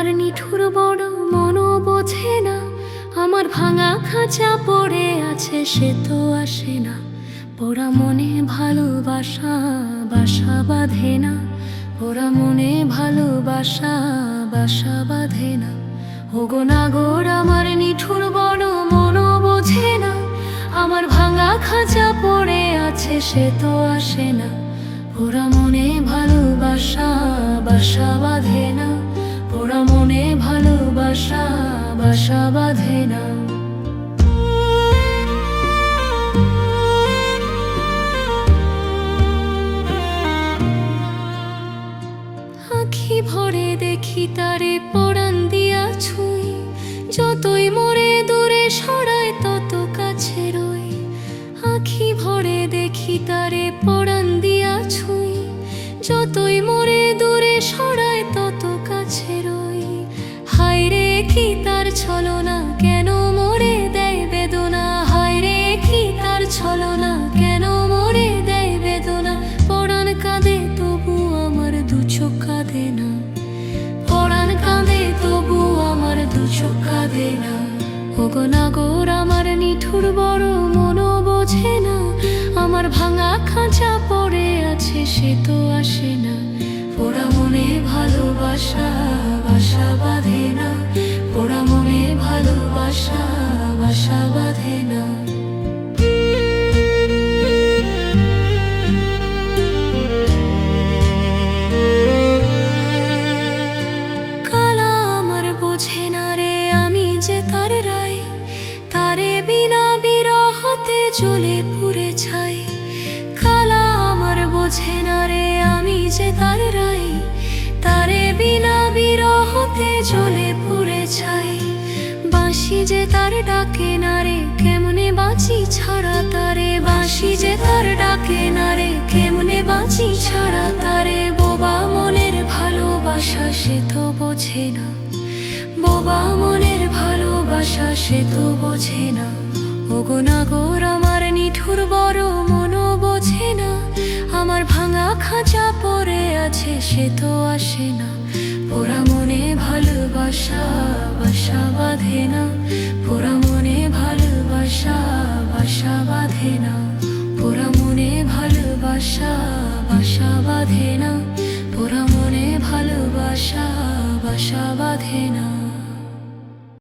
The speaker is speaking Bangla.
আমার নিঠুর বড় মনও বোঝে না, আমার ভাঙা খাঁচা পড়ে আছে সে তো আসে না। পোড়া মনে ভালোবাসা বাসা বাঁধে না, পোড়া মনে ভালোবাসা বাসা বাঁধে না। ওগো নাগর আমার নিঠুর বড় মনও বোঝে না, আমার ভাঙা খাঁচা পড়ে আছে সে তো আসে না। পোড়া মনে ভালোবাসা বাসা বাঁধে না, পোড়া মনে ভালোবাসা বাসা বাঁধে না। আখি ভরে দেখি তারে পরাণ দিয়া ছুঁই, যতই মোরে দূরে সরায় তত কাছে রই। আখি ভরে দেখি তারে পরাণ দিয়া ছুঁই, যতই মোরে দূরে সরায় তত কাছে রই। হায় রে কি তার ছলনা, কেন মোরে দেয় বেদনা। হায় রে কি তার ছলনা, কেন মোরে দেয় বেদনা। পরাণ কাঁদে তবু আমার দু চোখ কাঁদে না, পরাণ কাঁদে তবু আমার দু চোখ কাঁদে না। ওগো নাগর আমার নিঠুর বড় মনও বোঝে না, আমার ভাঙা খাঁচা পড়ে আছে সে তো আসে না। পোড়া মনে ভালোবাসা বাসা বাঁধে না, পোড়া মনে ভালোবাসা বাসা বাঁধে না। কালা আমার বোঝে না রে আমি যে তার রায়, তারে বিনা বিরহতে জ্বলে পুড়ে ছাই। কালা আমার বোঝে না রে আমি যে তার রায়, তারে বিনা বিরহতে জ্বলে পুড়ে ছাই। বাঁশি যে তার ডাকে না রে কেমনে বাঁচি ছাড়া তারে, বাঁশি যে তার ডাকে না রে কেমনে বাঁচি ছাড়া তারে। বোবা মনের ভালোবাসা সে তো বোঝে না, বোবা মনের ভালোবাসা সে তো বোঝে না। ওগো নাগর আমার নিঠুর বড় মনও বোঝে না, আমার ভাঙা খাঁচা পড়ে আছে সে তো আসে না। পোড়া মনে ভালোবাসা বাসা বাঁধে না, পোড়া মনে ভালোবাসা বাসা বাঁধে না। পোড়া মনে ভালোবাসা বাসা বাঁধে না, পোড়া মনে ভালোবাসা বাসা বাঁধে না।